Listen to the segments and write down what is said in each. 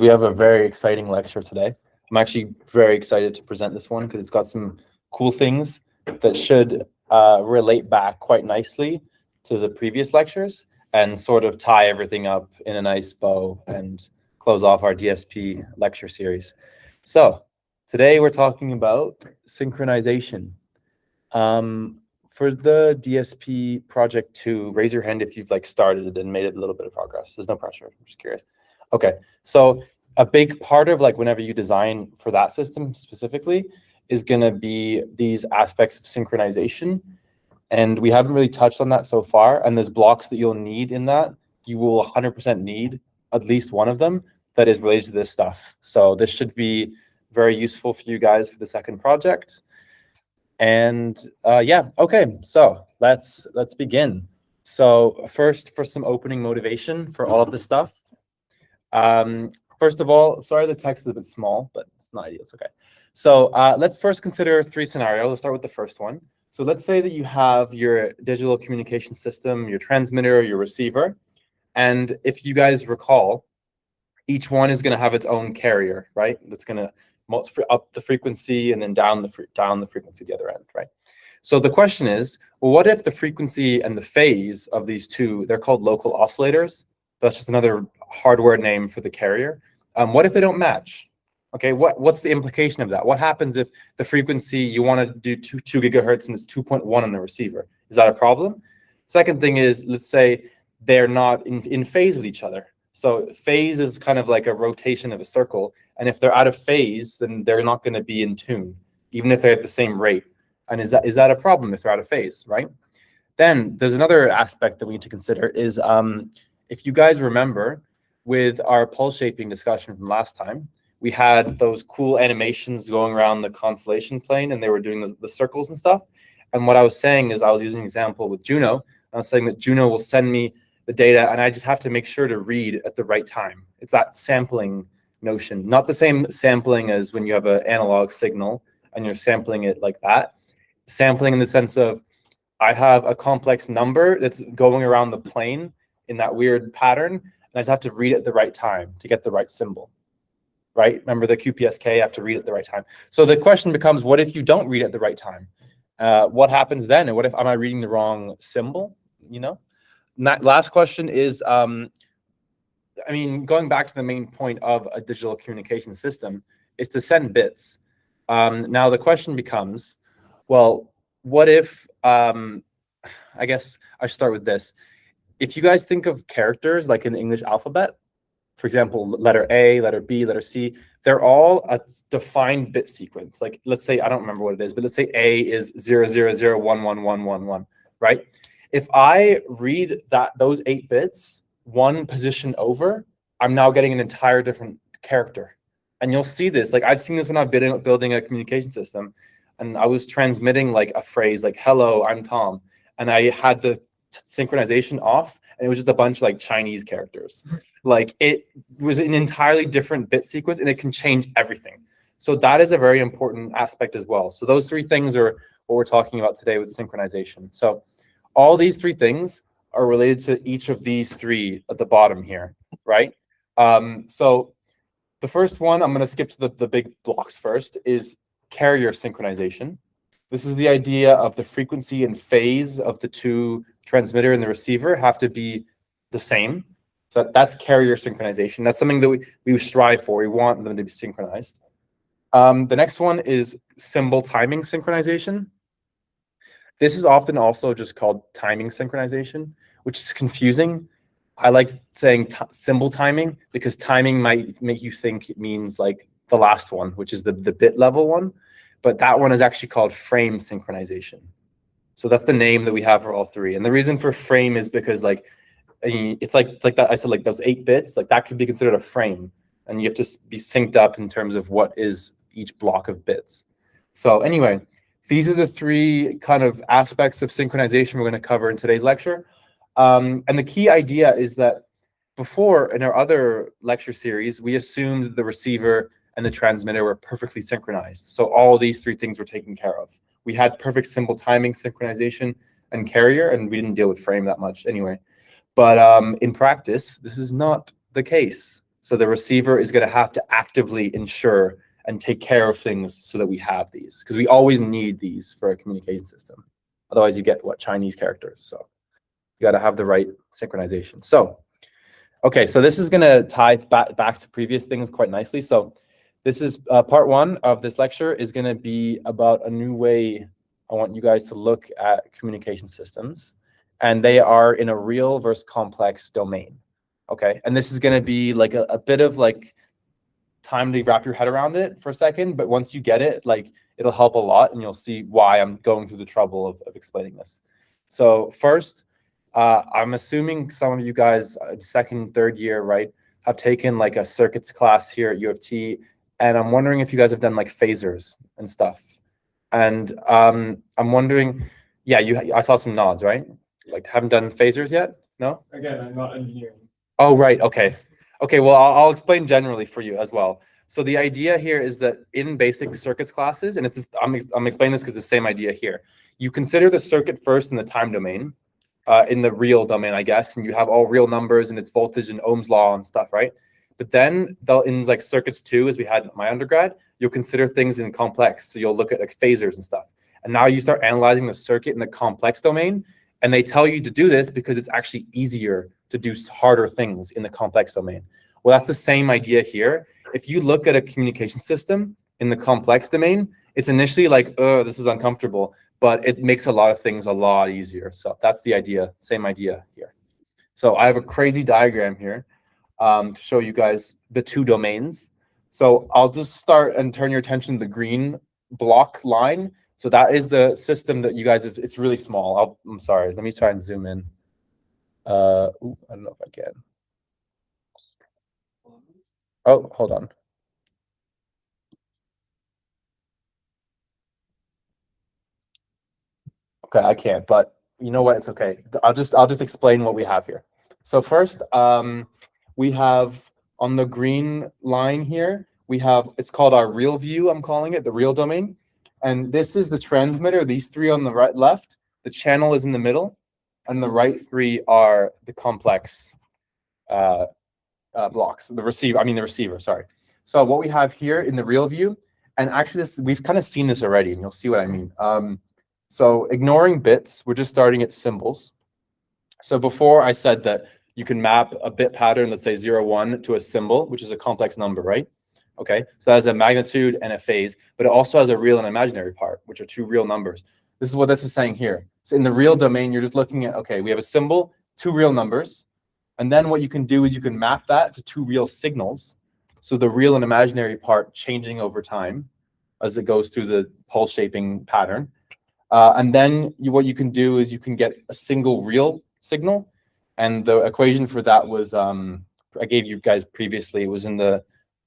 We have a very exciting lecture today. I'm actually very excited to present this one because it's got some cool things that should relate back quite nicely to the previous lectures and sort of tie everything up in a nice bow and close off our DSP lecture series. So today we're talking about synchronization. For the DSP project 2, raise your hand if you've started and made a little bit of progress. There's no pressure, I'm just curious. Okay, so a big part of whenever you design for that system specifically is going to be these aspects of synchronization. And we haven't really touched on that so far. And there's blocks that you'll need in that. You will 100% need at least one of them that is related to this stuff. So this should be very useful for you guys for the second project. And yeah, okay, so let's begin. So first, for some opening motivation for all of this stuff. First of all, sorry the text is a bit small, but it's not ideal, it's okay. So let's first consider 3 scenarios. Let's start with the first one. So let's say that you have your digital communication system, your transmitter, your receiver. And if you guys recall, each one is going to have its own carrier, right? That's going to up the frequency and then down the frequency at the other end, right? So the question is, well, what if the frequency and the phase of these two, they're called local oscillators. That's just another hardware name for the carrier. What if they don't match? Okay, what's the implication of that? What happens if the frequency you want to do 2 gigahertz and it's 2.1 on the receiver? Is that a problem? Second thing is, let's say they're not in phase with each other. So phase is kind of like a rotation of a circle. And if they're out of phase, then they're not going to be in tune, even if they're at the same rate. And is that a problem if they're out of phase, right? Then there's another aspect that we need to consider is if you guys remember with our pulse shaping discussion from last time, we had those cool animations going around the constellation plane and they were doing the circles and stuff. And what I was saying is I was using an example with Juno. I was saying that Juno will send me the data and I just have to make sure to read at the right time. It's that sampling notion, not the same sampling as when you have an analog signal and you're sampling it like that. Sampling in the sense of I have a complex number that's going around the plane in that weird pattern, and I just have to read it at the right time to get the right symbol, right? Remember the QPSK, you have to read it at the right time. So the question becomes, what if you don't read it at the right time? What happens then? And what if am I reading the wrong symbol, you know? And that last question is, I mean, going back to the main point of a digital communication system is to send bits. Now the question becomes, well, what if, I guess I should start with this. If you guys think of characters like in the English alphabet, for example, letter A, letter B, letter C, they're all a defined bit sequence. Like, let's say, I don't remember what it is, but let's say A is 000111111, right? If I read those 8 bits, one position over, I'm now getting an entire different character. And you'll see this, I've seen this when I've been building a communication system, and I was transmitting a phrase like, hello, I'm Tom. And I had the synchronization off, and it was just a bunch of Chinese characters. It was an entirely different bit sequence, and it can change everything. So that is a very important aspect as well. So those 3 things are what we're talking about today with synchronization. So all these 3 things are related to each of these 3 at the bottom here, right? So the first one, I'm going to skip to the big blocks first, is carrier synchronization. This is the idea of the frequency and phase of the 2 transmitter and the receiver have to be the same. So that's carrier synchronization. That's something that we strive for. We want them to be synchronized. The next one is symbol timing synchronization. This is often also just called timing synchronization, which is confusing. I like saying symbol timing because timing might make you think it means the last one, which is the bit level one. But that one is actually called frame synchronization. So that's the name that we have for all 3. And the reason for frame is because it's like that I said, those 8 bits, that could be considered a frame. And you have to be synced up in terms of what is each block of bits. So anyway, these are the 3 kind of aspects of synchronization we're going to cover in today's lecture. And the key idea is that before, in our other lecture series, we assumed that the receiver and the transmitter were perfectly synchronized. So all these 3 things were taken care of. We had perfect symbol timing synchronization and carrier, and we didn't deal with frame that much anyway. But in practice, this is not the case. So the receiver is going to have to actively ensure and take care of things so that we have these, because we always need these for a communication system. Otherwise, you get Chinese characters. So you got to have the right synchronization. So, okay, so this is going to tie back to previous things quite nicely. So this is part one of this lecture is going to be about a new way I want you guys to look at communication systems. And they are in a real versus complex domain. Okay, and this is going to be like a bit of like time to wrap your head around it for a second, but once you get it, like it'll help a lot, and you'll see why I'm going through the trouble of explaining this. So first, I'm assuming some of you guys, second, third year, right, have taken like a circuits class here at U of T, and I'm wondering if you guys have done like phasers and stuff. And I'm wondering, yeah, I saw some nods, right? Like haven't done phasers yet? No? Again, I'm not engineering. Oh, right. Okay. Okay. Well, I'll explain generally for you as well. So the idea here is that in basic circuits classes, and I'm explaining this because it's the same idea here. You consider the circuit first in the time domain, in the real domain, I guess, and you have all real numbers and its voltage and Ohm's law and stuff, right? But then in like circuits 2, as we had in my undergrad, you'll consider things in complex. So you'll look at like phasers and stuff. And now you start analyzing the circuit in the complex domain. And they tell you to do this because it's actually easier to do harder things in the complex domain. Well, that's the same idea here. If you look at a communication system in the complex domain, it's initially like, oh, this is uncomfortable, but it makes a lot of things a lot easier. So that's the idea, same idea here. So I have a crazy diagram here to show you guys the two domains. So I'll just start and turn your attention to the green block line. So that is the system that you guys have. It's really small. I'm sorry. Let me try and zoom in. I don't know if I can. Oh, hold on. Okay, I can't, but you know what? It's okay. I'll just explain what we have here. So first, we have on the green line here, we have, it's called our real view, I'm calling it, the real domain. And this is the transmitter, these three on the right left, the channel is in the middle, and the right three are the complex blocks, the receiver, sorry. So what we have here in the real view, and actually we've kind of seen this already, and you'll see what I mean. So ignoring bits, we're just starting at symbols. So before I said that you can map a bit pattern, let's say 0, 1, to a symbol, which is a complex number, right? Okay, so that has a magnitude and a phase, but it also has a real and imaginary part, which are two real numbers. This is what this is saying here. So in the real domain, you're just looking at, okay, we have a symbol, two real numbers, and then what you can do is you can map that to two real signals. So the real and imaginary part changing over time as it goes through the pulse shaping pattern. And then what you can do is you can get a single real signal. And the equation for that was, I gave you guys previously, it was in the,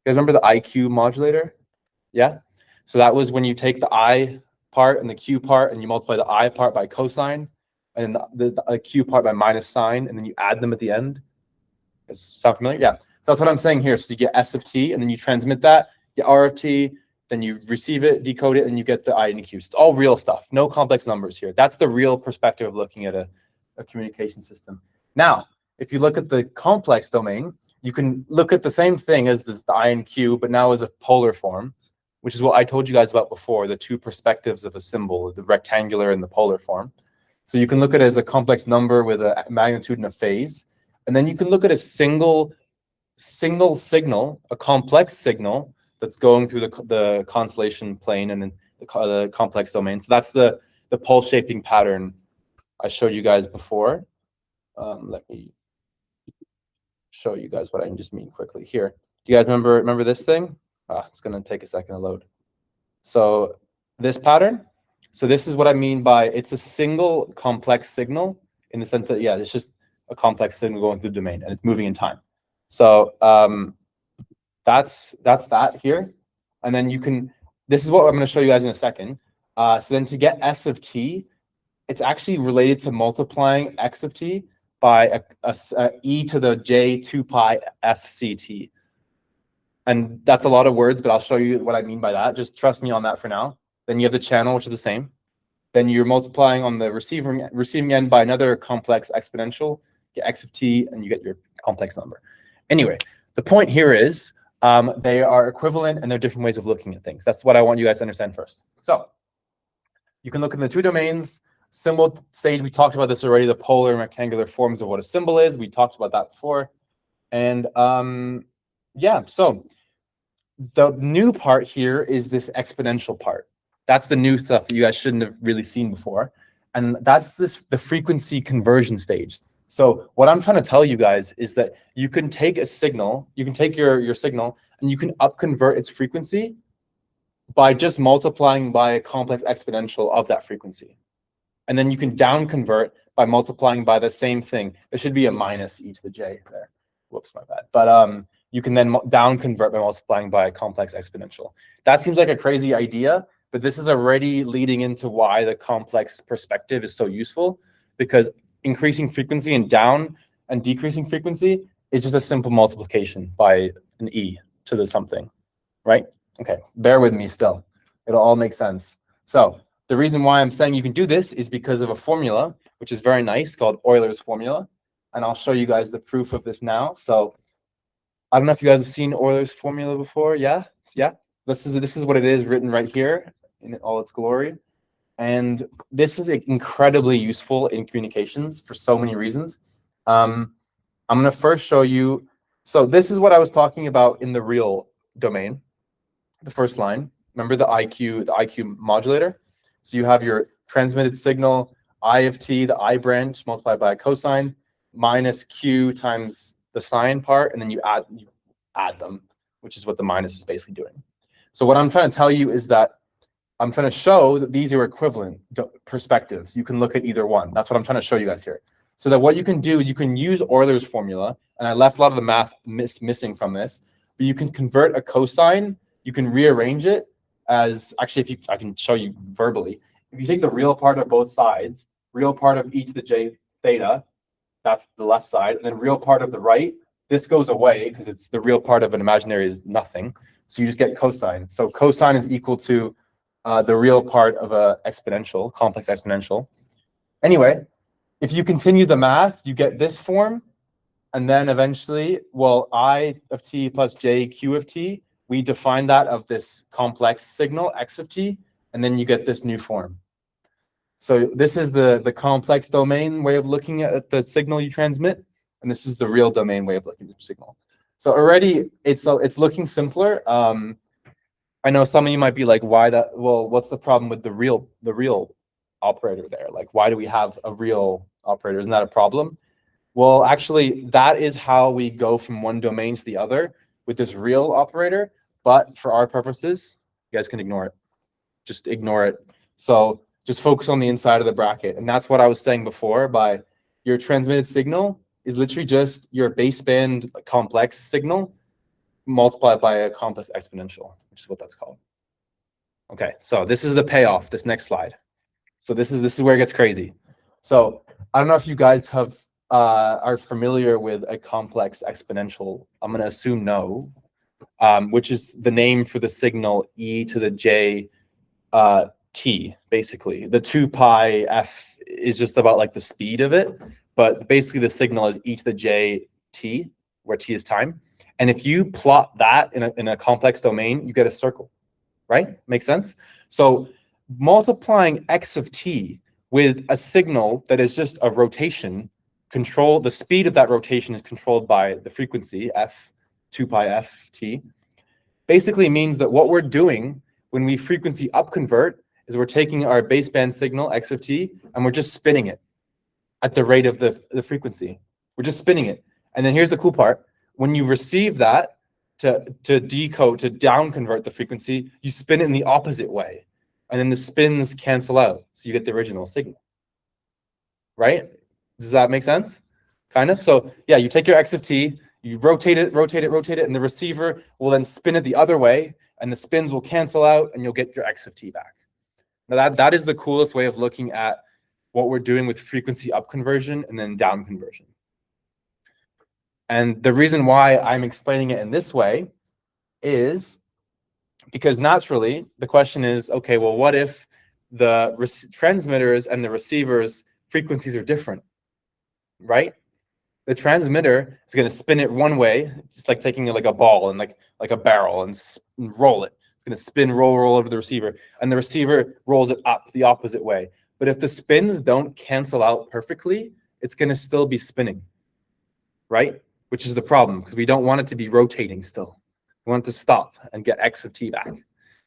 you guys remember the IQ modulator? Yeah. So that was when you take the I part and the Q part and you multiply the I part by cosine and the Q part by minus sine, and then you add them at the end. Does sound familiar? Yeah. So that's what I'm saying here. So you get S of t, and then you transmit that, you get R of t, then you receive it, decode it, and you get the I and the Q. So it's all real stuff, no complex numbers here. That's the real perspective of looking at a communication system. Now, if you look at the complex domain, you can look at the same thing as the I and Q, but now as a polar form, which is what I told you guys about before, the two perspectives of a symbol, the rectangular and the polar form. So you can look at it as a complex number with a magnitude and a phase. And then you can look at a single signal, a complex signal that's going through the constellation plane and then the complex domain. So that's the pulse shaping pattern I showed you guys before. Let me show you guys what I just mean quickly here. Do you guys remember this thing? It's going to take a second to load. So this pattern. So this is what I mean by it's a single complex signal in the sense that, yeah, it's just a complex signal going through the domain and it's moving in time. So that's that here. And then you can, this is what I'm going to show you guys in a second. So then to get S of t, it's actually related to multiplying x of t by a e to the j 2 pi fct. And that's a lot of words, but I'll show you what I mean by that. Just trust me on that for now. Then you have the channel, which is the same. Then you're multiplying on the receiving end by another complex exponential, get x of t, and you get your complex number. Anyway, The point here is they are equivalent and they're different ways of looking at things. That's what I want you guys to understand first. So you can look at the two domains. Symbol stage, we talked about this already, the polar and rectangular forms of what a symbol is. We talked about that before. And yeah, so the new part here is this exponential part. That's the new stuff that you guys shouldn't have really seen before. And that's the frequency conversion stage. So what I'm trying to tell you guys is that you can take a signal, you can take your signal and you can upconvert its frequency by just multiplying by a complex exponential of that frequency. And then you can down convert by multiplying by the same thing. There should be a minus e to the j there. Whoops, my bad. But you can then down convert by multiplying by a complex exponential. That seems like a crazy idea, but this is already leading into why the complex perspective is so useful, because increasing frequency and down and decreasing frequency is just a simple multiplication by an e to the something, right? Okay, bear with me still. It'll all make sense. So the reason why I'm saying you can do this is because of a formula, which is very nice, called Euler's formula. And I'll show you guys the proof of this now. So I don't know if you guys have seen Euler's formula before. Yeah, yeah. This is what it is written right here in all its glory. And this is incredibly useful in communications for so many reasons. I'm going to first show you. So this is what I was talking about in the real domain, the first line. Remember the IQ modulator? So you have your transmitted signal, I of t, the I branch multiplied by a cosine, minus q times the sine part, and then you add them, which is what the minus is basically doing. So what I'm trying to tell you is that I'm trying to show that these are equivalent perspectives. You can look at either one. That's what I'm trying to show you guys here. So that what you can do is you can use Euler's formula, and I left a lot of the math missing from this, but you can convert a cosine, you can rearrange it as, actually, I can show you verbally. If you take the real part of both sides, real part of e to the j theta, that's the left side, and then real part of the right, this goes away because it's the real part of an imaginary is nothing. So you just get cosine. So cosine is equal to the real part of a exponential, complex exponential. Anyway, if you continue the math, you get this form, and then eventually, well, I of t plus j q of t, we define that of this complex signal x of t, and then you get this new form. So this is the complex domain way of looking at the signal you transmit, and this is the real domain way of looking at the signal. So already it's looking simpler. I know some of you might be like, why that? Well, what's the problem with the real operator there? Like, why do we have a real operator? Isn't that a problem? Well, actually, that is how we go from one domain to the other with this real operator. But for our purposes, you guys can ignore it. Just ignore it. So just focus on the inside of the bracket. And that's what I was saying before, by your transmitted signal is literally just your baseband complex signal multiplied by a complex exponential, which is what that's called. Okay, so this is the payoff, this next slide. So this is where it gets crazy. So I don't know if you guys have are familiar with a complex exponential. I'm going to assume no, which is the name for the signal e to the j t, basically. The 2 pi f is just about like the speed of it, but basically the signal is e to the j t, where t is time. And if you plot that in a complex domain, you get a circle, right? Makes sense? So multiplying x of t with a signal that is just a rotation, the speed of that rotation is controlled by the frequency, f, 2 pi f t, basically means that what we're doing when we frequency upconvert is we're taking our baseband signal, x of t, and we're just spinning it at the rate of the frequency. We're just spinning it. And then here's the cool part. When you receive that, to decode, to down convert the frequency, you spin it in the opposite way. And then the spins cancel out. So you get the original signal. Right? Does that make sense? Kind of. So yeah, you take your x of t, you rotate it, and the receiver will then spin it the other way, and the spins will cancel out, and you'll get your x of t back. Now that is the coolest way of looking at what we're doing with frequency up conversion and then down conversion. And the reason why I'm explaining it in this way is because naturally the question is, okay, well, what if the transmitters and the receivers frequencies are different, right? The transmitter is going to spin it one way. It's like taking like a ball and like a barrel and roll it. It's going to spin, roll over the receiver, and the receiver rolls it up the opposite way. But if the spins don't cancel out perfectly, it's going to still be spinning, right? Which is the problem, because we don't want it to be rotating still. We want it to stop and get X of t back.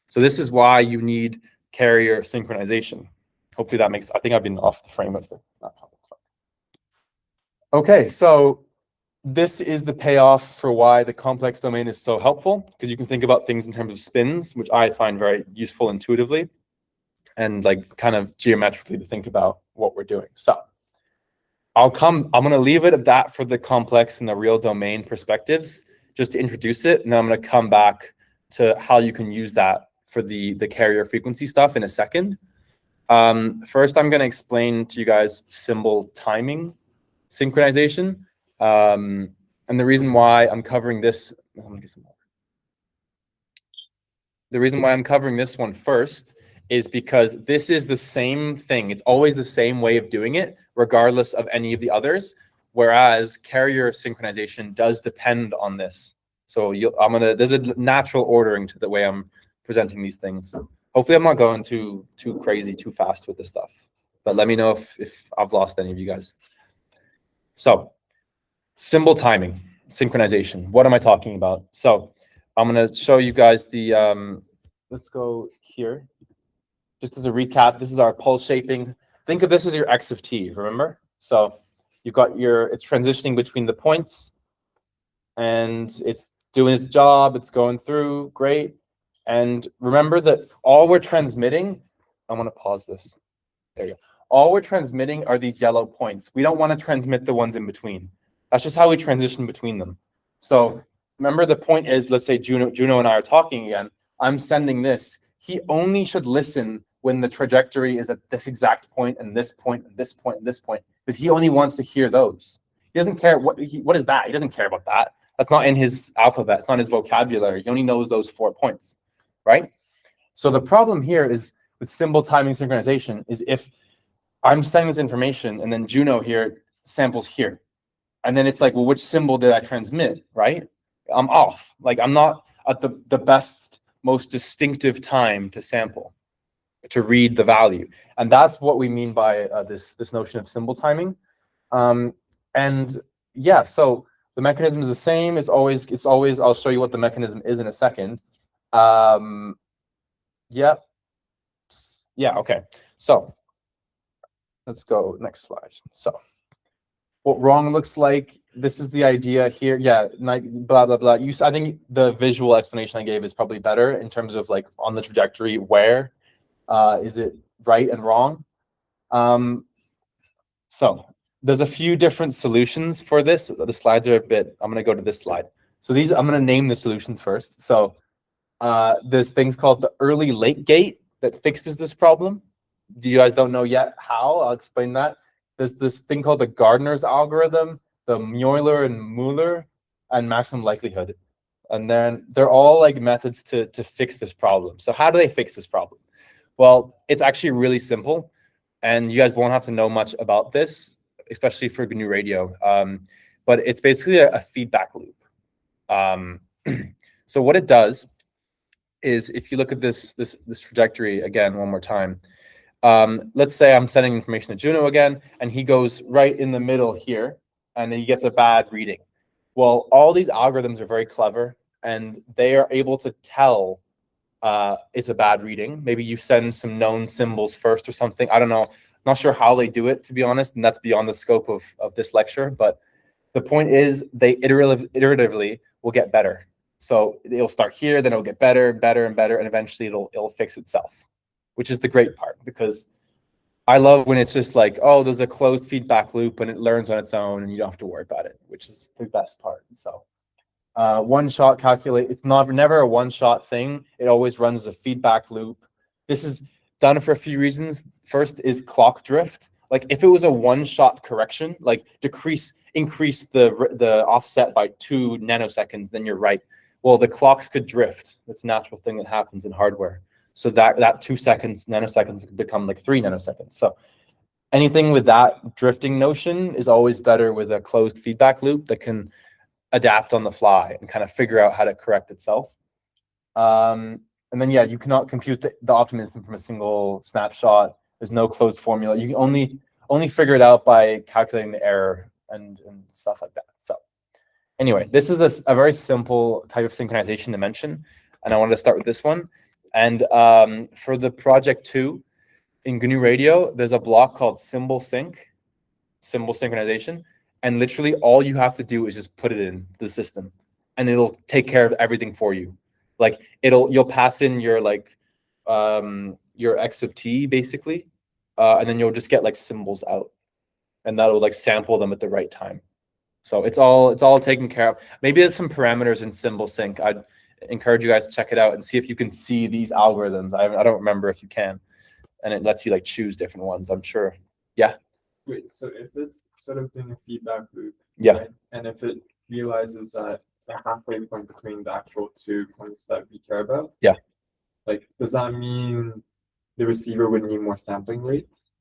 So this is why you need carrier synchronization. Hopefully that makes, I think I've been off the frame of the laptop. Okay, so this is the payoff for why the complex domain is so helpful, because you can think about things in terms of spins, which I find very useful intuitively, and like kind of geometrically to think about what we're doing. So I'm going to leave it at that for the complex and the real domain perspectives, just to introduce it. And then I'm going to come back to how you can use that for the carrier frequency stuff in a second. First, I'm going to explain to you guys symbol timing synchronization. And the reason why I'm covering this, let me get some more. The reason why I'm covering this one first is because this is the same thing. It's always the same way of doing it, regardless of any of the others. Whereas carrier synchronization does depend on this. So there's a natural ordering to the way I'm presenting these things. Hopefully I'm not going too crazy, too fast with this stuff. But let me know if I've lost any of you guys. So symbol timing, synchronization. What am I talking about? So I'm going to show you guys the, let's go here. Just as a recap, this is our pulse shaping. Think of this as your X of t, remember? So you've got it's transitioning between the points, and it's doing its job, it's going through, great. And remember that all we're transmitting, I want to pause this. There you go. All we're transmitting are these yellow points. We don't want to transmit the ones in between. That's just how we transition between them. So remember, the point is, let's say Juno and I are talking again. I'm sending this. He only should listen when the trajectory is at this exact point and this point and this point and this point, because he only wants to hear those. He doesn't care what is that. He doesn't care about that. That's not in his alphabet. It's not his vocabulary. He only knows those 4 points, right? So the problem here is with symbol timing synchronization is if I'm sending this information and then Juno here samples here. And then it's like, well, which symbol did I transmit, right? I'm off. Like I'm not at the best, most distinctive time to sample, to read the value. And that's what we mean by this notion of symbol timing. And yeah, so the mechanism is the same. It's always, I'll show you what the mechanism is in a second. Yeah, okay. So let's go next slide. So what wrong looks like, this is the idea here. Yeah, blah, blah, blah. I think the visual explanation I gave is probably better in terms of like on the trajectory, where is it right and wrong. So there's a few different solutions for this. The slides are a bit, I'm going to go to this slide. So these, I'm going to name the solutions first. So there's things called the early late gate that fixes this problem. You guys don't know yet how, I'll explain that. There's this thing called the Gardner's algorithm, the Euler and Mueller, and maximum likelihood. And then they're all like methods to fix this problem. So how do they fix this problem? Well, it's actually really simple, and you guys won't have to know much about this, especially for GNU Radio. But it's basically a feedback loop. So what it does is, if you look at this trajectory again one more time, let's say I'm sending information to Juno again, and he goes right in the middle here, and he gets a bad reading. Well, all these algorithms are very clever, and they are able to tell it's a bad reading. Maybe you send some known symbols first or something. I don't know. Not sure how they do it, to be honest, and that's beyond the scope of this lecture. But the point is, they iteratively will get better. So it'll start here, then it'll get better, better, and better, and eventually it'll fix itself, which is the great part, because I love when it's just like, oh, there's a closed feedback loop and it learns on its own and you don't have to worry about it, which is the best part. So one-shot calculate, it's never a one-shot thing. It always runs as a feedback loop. This is done for a few reasons. First is clock drift. Like if it was a one-shot correction, like increase the offset by 2 nanoseconds, then you're right. Well, the clocks could drift. That's a natural thing that happens in hardware. So that 2 seconds, nanoseconds could become like 3 nanoseconds. So anything with that drifting notion is always better with a closed feedback loop that can adapt on the fly and kind of figure out how to correct itself. And then, yeah, you cannot compute the optimism from a single snapshot. There's no closed formula. You can only figure it out by calculating the error and stuff like that. So anyway, this is a very simple type of synchronization to mention, and I wanted to start with this one. And for the project 2 in GNU Radio, there's a block called symbol synchronization, and literally all you have to do is just put it in the system, and it'll take care of everything for you. Like you'll pass in your your x of t basically, and then you'll just get like symbols out, and that'll like sample them at the right time. So it's all taken care of. Maybe there's some parameters in symbol sync. I'd encourage you guys to check it out and see if you can see these algorithms. I don't remember if you can, and it lets you like choose different ones, I'm sure. Yeah. Wait, so if it's sort of doing a feedback loop, yeah, right, and if it realizes that the halfway point between the actual 2 points that we care about, yeah, like, does that mean the receiver would need more sampling rates?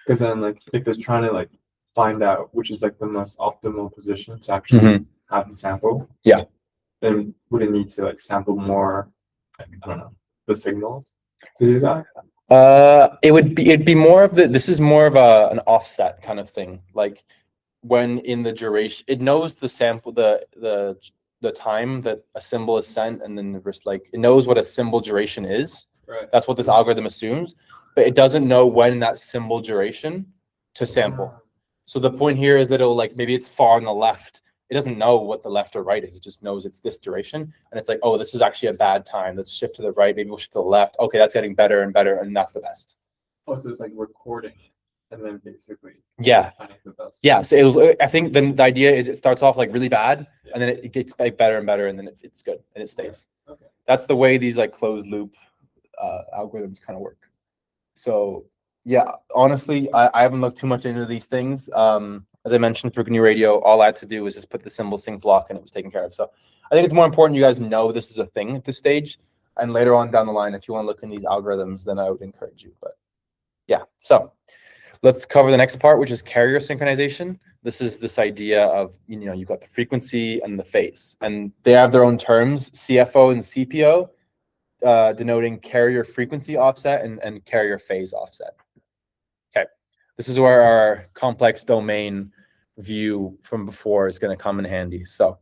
Because then, like, if it's trying to like find out which is like the most optimal position to actually have the sample, yeah, then would it need to like sample more, like, I don't know, the signals to do that? It'd be more of this is more of an offset kind of thing. Like when in the duration, it knows the sample, the time that a symbol is sent, and then like it knows what a symbol duration is. Right. That's what this algorithm assumes, but it doesn't know when that symbol duration to sample. So the point here is that it'll like, maybe it's far on the left. It doesn't know what the left or right is. It just knows it's this duration. And it's like, oh, this is actually a bad time. Let's shift to the right. Maybe we'll shift to the left. Okay, that's getting better and better. And that's the best. Oh, so it's like recording it and then basically finding the best. Yeah. So I think then the idea is it starts off like really bad, and then it gets like better and better, and then it's good and it stays. Okay. That's the way these like closed loop algorithms kind of work. So yeah, honestly, I haven't looked too much into these things. As I mentioned, for GNU Radio, all I had to do was just put the symbol sync block, and it was taken care of. So I think it's more important you guys know this is a thing at this stage, and later on down the line, if you want to look in these algorithms, then I would encourage you. But yeah, so let's cover the next part, which is carrier synchronization. This is this idea of, you've got the frequency and the phase, and they have their own terms, CFO and CPO, denoting carrier frequency offset and carrier phase offset. Okay, this is where our complex domain view from before is going to come in handy. So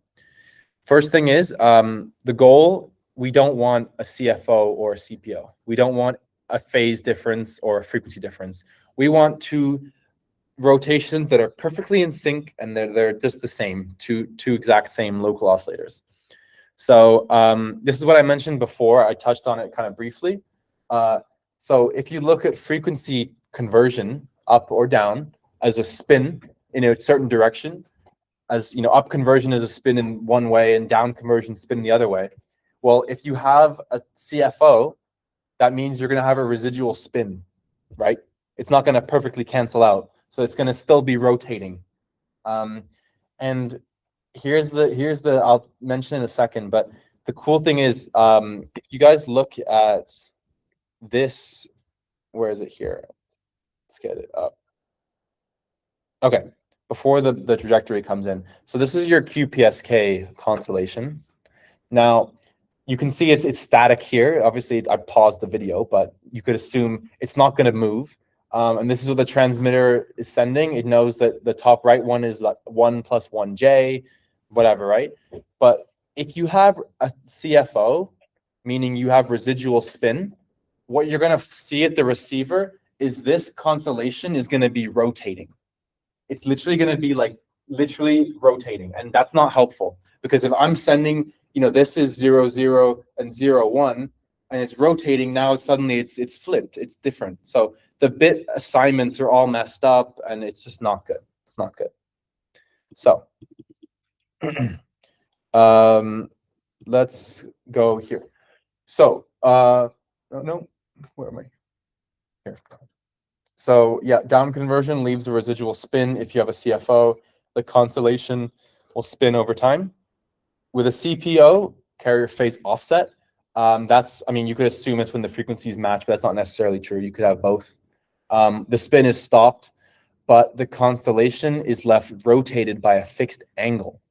first thing is, the goal, we don't want a CFO or a CPO. We don't want a phase difference or a frequency difference. We want two rotations that are perfectly in sync, and they're just the same, two exact same local oscillators. So this is what I mentioned before. I touched on it kind of briefly. So if you look at frequency conversion up or down as a spin in a certain direction, as up conversion is a spin in one way and down conversion spin the other way. Well, if you have a CFO, that means you're going to have a residual spin, right? It's not going to perfectly cancel out. So it's going to still be rotating. And here's the, I'll mention in a second, but the cool thing is, if you guys look at this, where is it here? Let's get it up. Okay, before the trajectory comes in. So this is your QPSK constellation. Now, you can see it's static here. Obviously, I paused the video, but you could assume it's not going to move. And this is what the transmitter is sending. It knows that the top right one is like 1 plus 1J, whatever, right? But if you have a CFO, meaning you have residual spin, what you're going to see at the receiver is this constellation is going to be rotating. It's literally going to be like literally rotating. And that's not helpful, because if I'm sending, this is 0, 0 and 0, 1, and it's rotating, now suddenly it's flipped. It's different. So the bit assignments are all messed up, and it's just not good. It's not good. So let's go here. So no, where am I? Here. So yeah, down conversion leaves a residual spin. If you have a CFO, the constellation will spin over time. With a CPO, carrier phase offset, you could assume it's when the frequencies match, but that's not necessarily true. You could have both. The spin is stopped, but the constellation is left rotated by a fixed angle.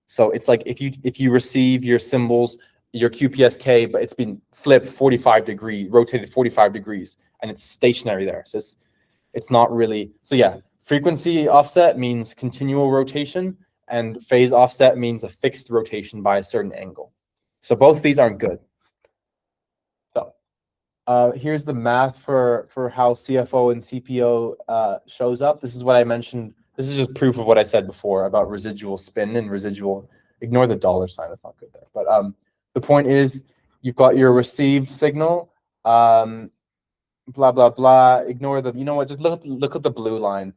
So it's like if you receive your symbols, your QPSK, but it's been flipped 45 degree, rotated 45 degrees, and it's stationary there. So it's not really, so yeah, frequency offset means continual rotation, and phase offset means a fixed rotation by a certain angle. So both of these aren't good. So here's the math for how CFO and CPO shows up. This is what I mentioned. This is just proof of what I said before about residual spin and residual. Ignore the dollar sign; it's not good there. But the point is, you've got your received signal. Blah blah blah. Ignore the. You know what? Just look at the blue line.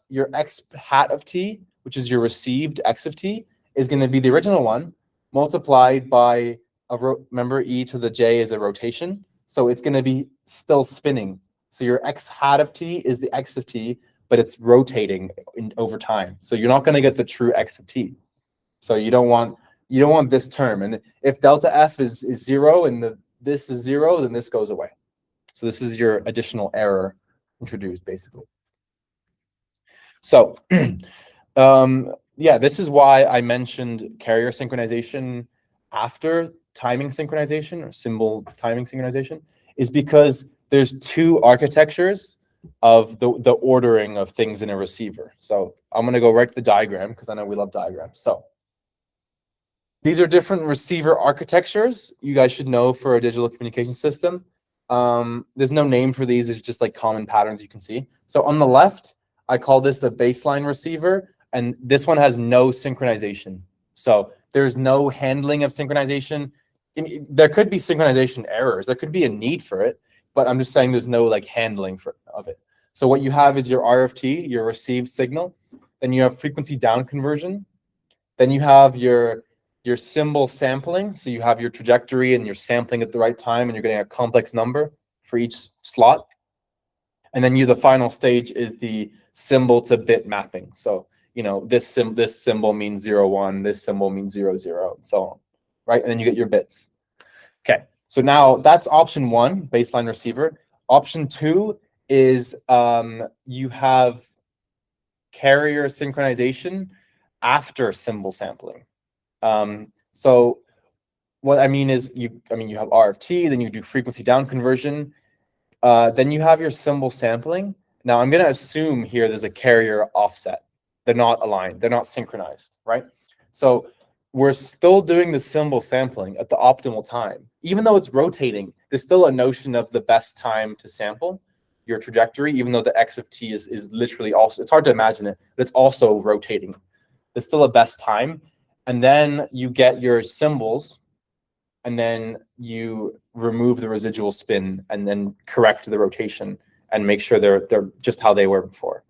Your x hat of t, which is your received x of t, is going to be the original one multiplied by remember e to the j is a rotation, so it's going to be still spinning. So your x hat of t is the x of t, but it's rotating over time. So you're not going to get the true x of t. So you don't want this term. And if delta f is 0 and this is 0, then this goes away. So this is your additional error introduced, basically. So yeah, this is why I mentioned carrier synchronization after timing synchronization or symbol timing synchronization, is because there's two architectures of the ordering of things in a receiver. So I'm going to go right to the diagram because I know we love diagrams. So these are different receiver architectures you guys should know for a digital communication system. There's no name for these. It's just like common patterns you can see. So on the left, I call this the baseline receiver, and this one has no synchronization. So there's no handling of synchronization. There could be synchronization errors. There could be a need for it, but I'm just saying there's no like handling of it. So what you have is your RFT, your received signal. Then you have frequency down conversion. Then you have your symbol sampling. So you have your trajectory and you're sampling at the right time and you're getting a complex number for each slot. And then the final stage is the symbol to bit mapping. So, you know, this symbol means 0, 1, this symbol means 0, 0, and so on, right? And then you get your bits. Okay, so now that's option 1, baseline receiver. Option 2 is you have carrier synchronization after symbol sampling. So what I mean is you have RFT, then you do frequency down conversion, then you have your symbol sampling. Now I'm going to assume here there's a carrier offset. They're not aligned. They're not synchronized, right? So we're still doing the symbol sampling at the optimal time. Even though it's rotating, there's still a notion of the best time to sample your trajectory, even though the x of t is literally also, it's hard to imagine it, but it's also rotating. There's still a best time. And then you get your symbols, and then you remove the residual spin and then correct the rotation and make sure they're just how they were before.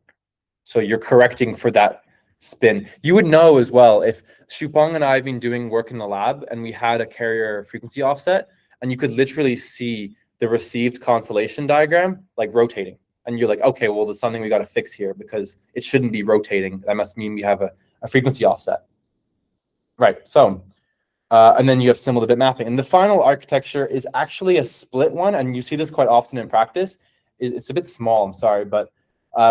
So you're correcting for that spin. You would know as well if Shupong and I have been doing work in the lab and we had a carrier frequency offset, and you could literally see the received constellation diagram like rotating. And you're like, okay, well, there's something we got to fix here because it shouldn't be rotating. That must mean we have a frequency offset. Right, so, and then you have symbol to bit mapping. And the final architecture is actually a split one, and you see this quite often in practice. It's a bit small, I'm sorry, but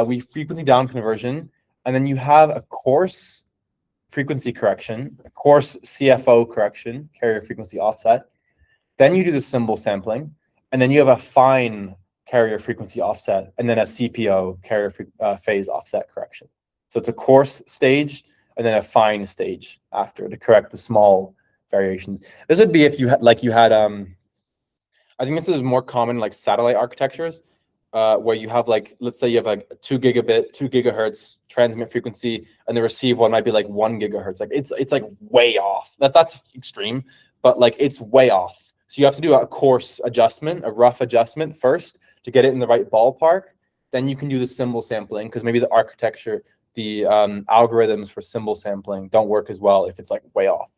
we frequency down conversion, and then you have a coarse frequency correction, a coarse CFO correction, carrier frequency offset. Then you do the symbol sampling, and then you have a fine carrier frequency offset, and then a CPO, carrier phase offset correction. So it's a coarse stage, and then a fine stage after to correct the small variations. This would be if you had, I think this is more common like satellite architectures, where you have like, let's say you have like 2 gigahertz transmit frequency, and the receive one might be like 1 gigahertz. Like it's like way off. That's extreme, but like it's way off. So you have to do a coarse adjustment, a rough adjustment first to get it in the right ballpark. Then you can do the symbol sampling because maybe the architecture, the algorithms for symbol sampling don't work as well if it's like way off.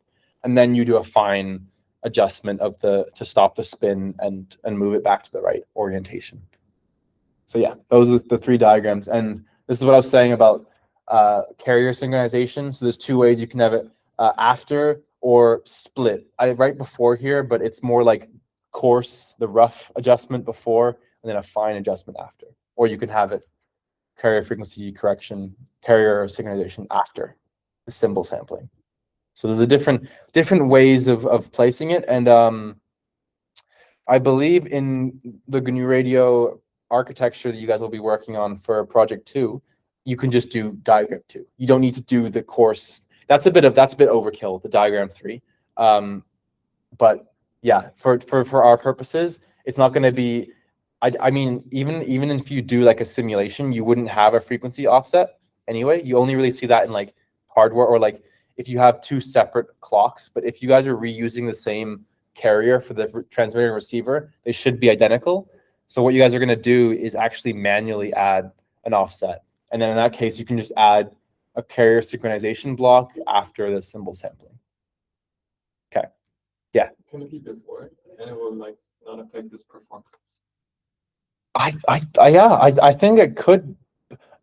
And then you do a fine adjustment of to stop the spin and move it back to the right orientation. So yeah, those are the 3 diagrams. And this is what I was saying about carrier synchronization. So there's 2 ways you can have it, after or split. I write before here, but it's more like coarse, the rough adjustment before, and then a fine adjustment after. or you can have it carrier frequency correction, carrier synchronization after the symbol sampling. So there's a different ways of placing it. And I believe in the GNU Radio architecture that you guys will be working on for project 2, you can just do diagram 2. You don't need to do the course. That's a bit overkill, the diagram 3. But yeah, for our purposes, it's not going to be. I mean, even if you do like a simulation, you wouldn't have a frequency offset anyway. You only really see that in like hardware, or like if you have 2 separate clocks. But if you guys are reusing the same carrier for the transmitter and receiver, they should be identical. So what you guys are going to do is actually manually add an offset. And then in that case, you can just add a carrier synchronization block after the symbol sampling. Okay. Yeah. Can it be before, and it will like not affect this performance? I think it could.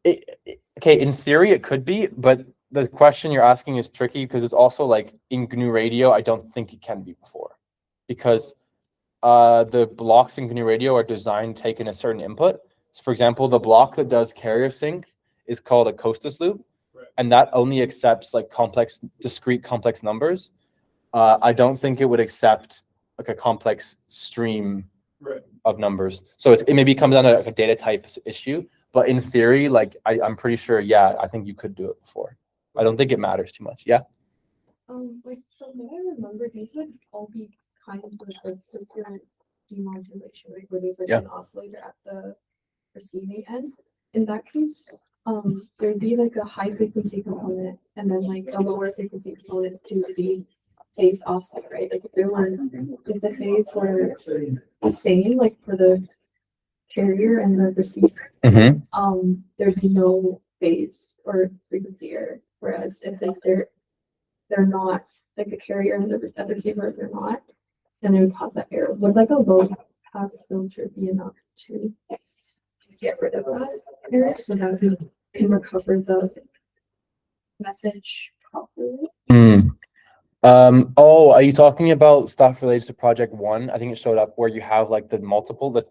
Okay, in theory it could be, but the question you're asking is tricky because it's also like in GNU Radio, I don't think it can be before, because the blocks in GNU Radio are designed taking a certain input. So for example, the block that does carrier sync is called a Costas loop, and that only accepts like discrete complex numbers. I don't think it would accept like a complex stream of numbers. So it maybe comes down to like a data type issue, but in theory, like I'm pretty sure, yeah, I think you could do it before. I don't think it matters too much. Yeah. Like from what I remember, these would all be kinds of like coherent demodulation, right? Where there's like an oscillator at the receiving end. In that case, there'd be like a high frequency component and then like a lower frequency component due to the phase offset, right? Like if the phase were the same, like for the carrier and the receiver, there'd be no phase or frequency error. Whereas if like they're not, like the carrier and the receiver, if they're not, then it would cause that error. Would like a low pass filter be enough to get rid of that error so that we can recover the message properly? Oh, are you talking about stuff related to project 1? I think it showed up where you have like the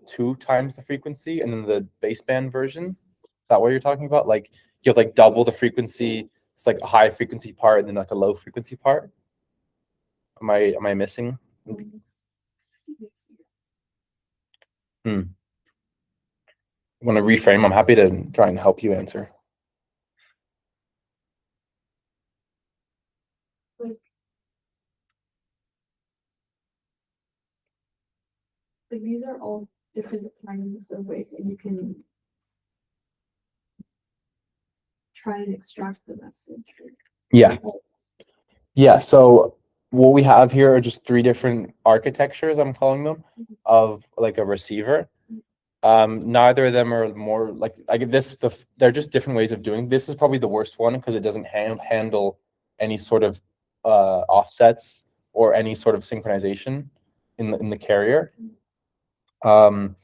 2 times the frequency and then the baseband version. Is that what you're talking about? Like you have like double the frequency. It's like a high frequency part and then like a low frequency part. Am I missing? Want to reframe? I'm happy to try and help you answer. Like these are all different kinds of ways that you can try and extract the message. Yeah. Yeah. So what we have here are just 3 different architectures, I'm calling them, of like a receiver. Neither of them are more like they're just different ways of doing. This is probably the worst one because it doesn't handle any sort of offsets or any sort of synchronization in the carrier. I'm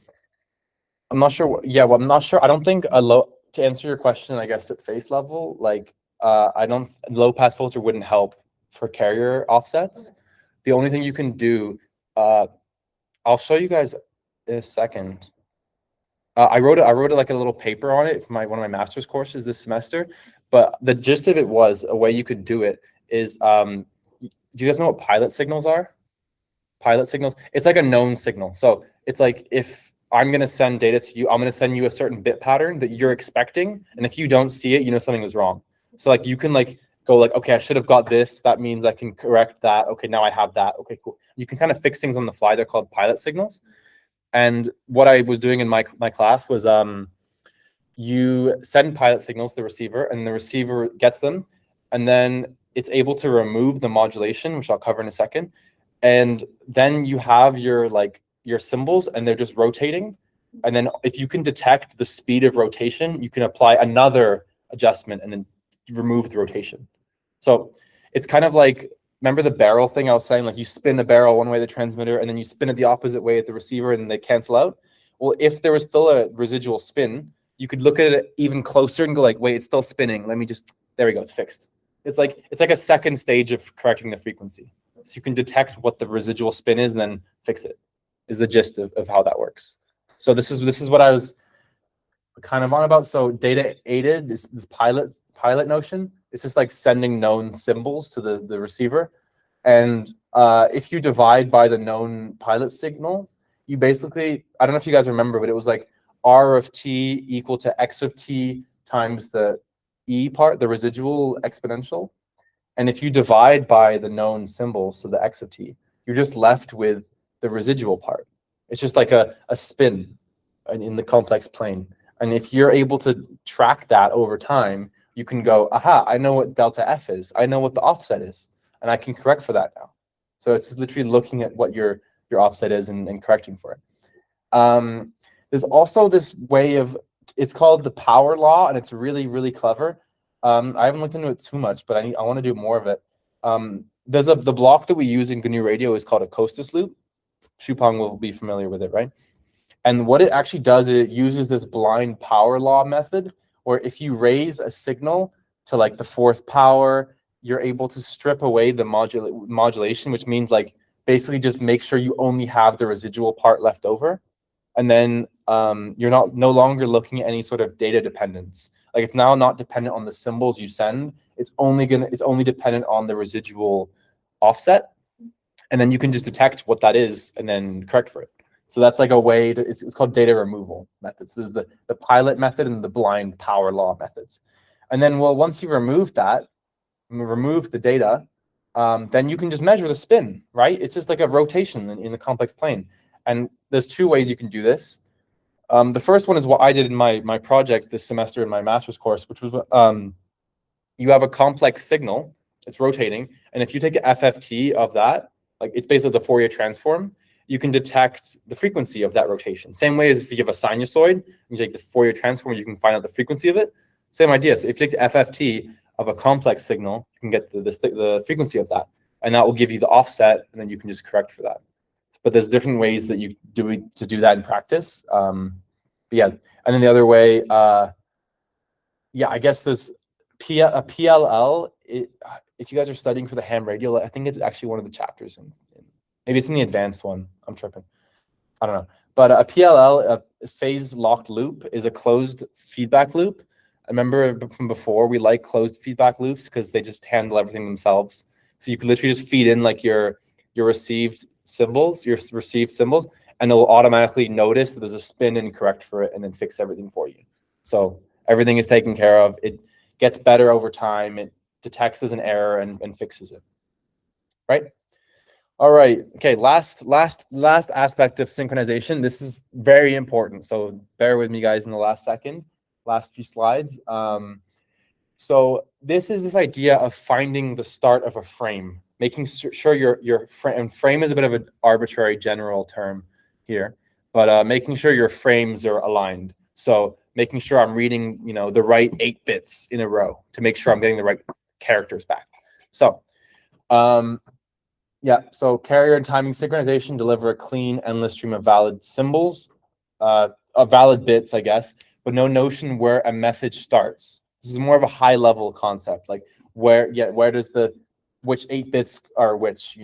not sure. I'm not sure. I don't think to answer your question, I guess at face level, like low pass filter wouldn't help for carrier offsets. The only thing you can do, I'll show you guys in a second. I wrote like a little paper on it for one of my master's courses this semester. But the gist of it was a way you could do it is, do you guys know what pilot signals are? Pilot signals. It's like a known signal. So it's like if I'm going to send data to you, I'm going to send you a certain bit pattern that you're expecting. And if you don't see it, you know something was wrong. So like you can like go like, okay, I should have got this. That means I can correct that. Okay, now I have that. Okay, cool. You can kind of fix things on the fly. They're called pilot signals. And what I was doing in my class was you send pilot signals to the receiver, and the receiver gets them, and then it's able to remove the modulation, which I'll cover in a second. And then you have your symbols, and they're just rotating. And then if you can detect the speed of rotation, you can apply another adjustment and then remove the rotation. So it's kind of like, remember the barrel thing I was saying, like you spin the barrel one way, the transmitter, and then you spin it the opposite way at the receiver, and they cancel out. Well, if there was still a residual spin, you could look at it even closer and go like, wait, it's still spinning. Let me just, there we go, it's fixed. It's like a second stage of correcting the frequency. So you can detect what the residual spin is and then fix it, is the gist of how that works. So this is what I was kind of on about. So data aided is this pilot notion. It's just like sending known symbols to the receiver. And if you divide by the known pilot signals, you basically, I don't know if you guys remember, but it was like R of t equal to x of t times the e part, the residual exponential. And if you divide by the known symbols, so the x of t, you're just left with the residual part. It's just like a spin in the complex plane. And if you're able to track that over time, you can go, aha, I know what delta f is. I know what the offset is. And I can correct for that now. So it's literally looking at what your offset is and correcting for it. There's also this way of, it's called the power law, and it's really, really clever. I haven't looked into it too much, but I want to do more of it. The block that we use in GNU Radio is called a Costas loop. Shupang will be familiar with it, right? And what it actually does is it uses this blind power law method, where if you raise a signal to like the fourth power, you're able to strip away the modulation, which means like basically just make sure you only have the residual part left over. And then you're no longer looking at any sort of data dependence. Like it's now not dependent on the symbols you send. It's only dependent on the residual offset. And then you can just detect what that is and then correct for it. So that's like a way to, it's called data removal methods. This is the pilot method and the blind power law methods. And then, well, once you've removed that, remove the data, then you can just measure the spin, right? It's just like a rotation in the complex plane. And there's two ways you can do this. The first one is what I did in my project this semester in my master's course, which was you have a complex signal, it's rotating, and if you take the FFT of that, like it's basically the Fourier transform, you can detect the frequency of that rotation. Same way as if you have a sinusoid, you take the Fourier transform, you can find out the frequency of it. Same idea. So if you take the FFT of a complex signal, you can get the frequency of that, and that will give you the offset, and then you can just correct for that. But there's different ways that you do that in practice. But yeah, and then the other way, yeah, I guess there's a PLL. If you guys are studying for the ham radial, I think it's actually one of the chapters, maybe it's in the advanced one. I'm tripping. I don't know. But a PLL, a phase locked loop, is a closed feedback loop. I remember from before, we like closed feedback loops because they just handle everything themselves. So you can literally just feed in like your received symbols, and it'll automatically notice that there's a spin and correct for it and then fix everything for you. So everything is taken care of. It gets better over time. It detects as an error and fixes it. Right? All right. Okay, last aspect of synchronization. This is very important. So bear with me, guys, in the last few slides. So this is this idea of finding the start of a frame, making sure your frame is a bit of an arbitrary general term here, but making sure your frames are aligned. So making sure I'm reading, the right 8 bits in a row to make sure I'm getting the right characters back. So, yeah. So carrier and timing synchronization deliver a clean, endless stream of valid symbols, of valid bits, I guess, but no notion where a message starts. This is more of a high level concept, like where does which 8 bits are which,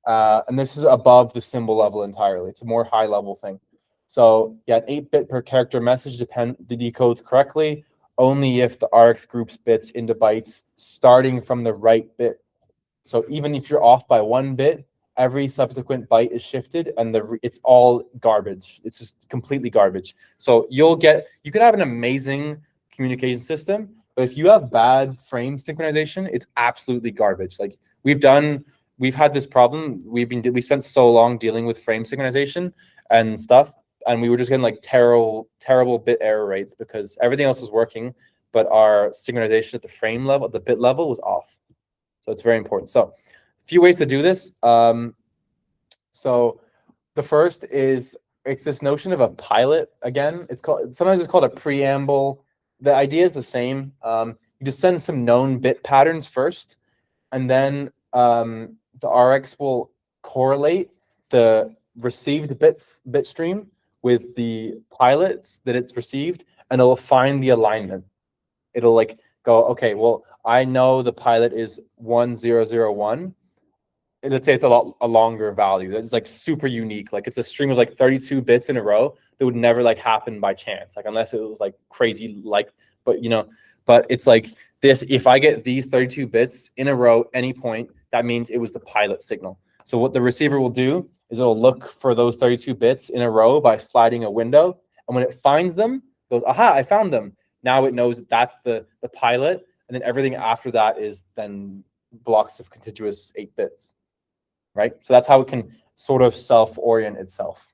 and this is above the symbol level entirely. It's a more high level thing. So yeah, an 8-bit per character message decodes correctly only if the RX groups bits into bytes starting from the right bit. So even if you're off by 1 bit, every subsequent byte is shifted, and it's all garbage. It's just completely garbage. So you could have an amazing communication system, but if you have bad frame synchronization, it's absolutely garbage. Like we've had this problem. We spent so long dealing with frame synchronization and stuff, and we were just getting like terrible bit error rates because everything else was working, but our synchronization at the frame level, the bit level, was off. So it's very important. So a few ways to do this. So the first is, it's this notion of a pilot again. Sometimes it's called a preamble. The idea is the same. You just send some known bit patterns first, and then the RX will correlate the received bit stream with the pilots that it's received, and it'll find the alignment. It'll like go, okay, well, I know the pilot is 1001, let's say it's a longer value. It's like super unique. Like it's a string of like 32 bits in a row that would never like happen by chance. Like unless it was like crazy, like, but you know, but it's like this, if I get these 32 bits in a row, any point, that means it was the pilot signal. So what the receiver will do is it'll look for those 32 bits in a row by sliding a window. And when it finds them, it goes, aha, I found them. Now it knows that that's the pilot. And then everything after that is then blocks of contiguous 8 bits, right? So that's how it can sort of self-orient itself.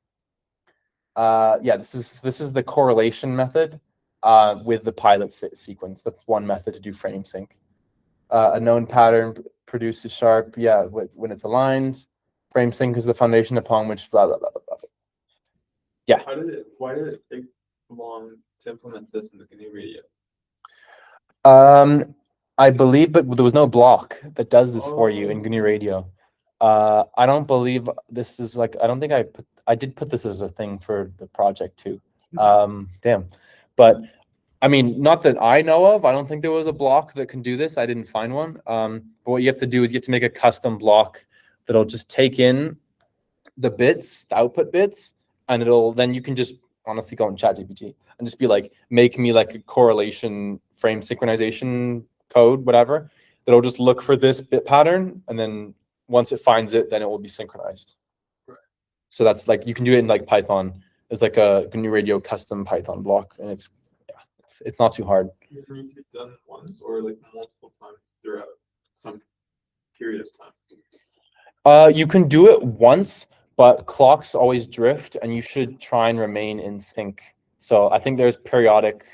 Yeah, this is the correlation method with the pilot sequence. That's one method to do frame sync. A known pattern produces sharp, yeah, when it's aligned. Frame sync is the foundation upon which blah, blah, blah, blah, blah. Yeah. Why did it take long to implement this in the GNU radio? I believe, but there was no block that does this for you in GNU radio. I don't believe this is like, I don't think I did put this as a thing for the project too. Damn. But I mean, not that I know of. I don't think there was a block that can do this. I didn't find one. But what you have to do is you have to make a custom block that'll just take in the bits, the output bits, and then you can just honestly go on ChatGPT and just be like, make me like a correlation frame synchronization code, whatever. That'll just look for this bit pattern, and then once it finds it, then it will be synchronized. Right. So that's like, you can do it in like Python. It's like a GNU radio custom Python block, and it's not too hard. Does it need to be done once or like multiple times throughout some period of time? You can do it once, but clocks always drift, and you should try and remain in sync. So I think there's periodic,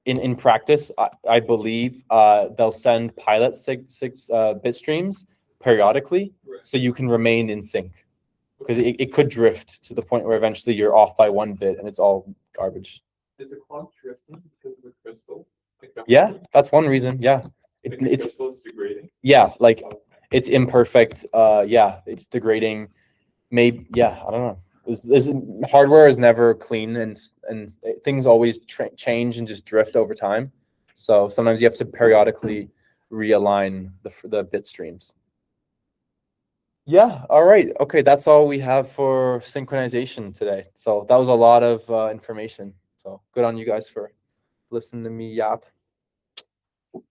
in practice, I believe they'll send pilot six bit streams periodically, Right. so you can remain in sync, because it could drift to the point where eventually you're off by 1 bit and it's all garbage. Is the clock drifting because of the crystal? Like Yeah, that's one reason. Yeah, like the it's crystal is degrading. yeah, like Okay. it's imperfect. Yeah, it's degrading. Maybe, yeah, I don't know. This hardware is never clean, and things always change and just drift over time. So sometimes you have to periodically realign the bit streams. Yeah, all right. Okay, that's all we have for synchronization today. So that was a lot of information. So good on you guys for listening to me yap.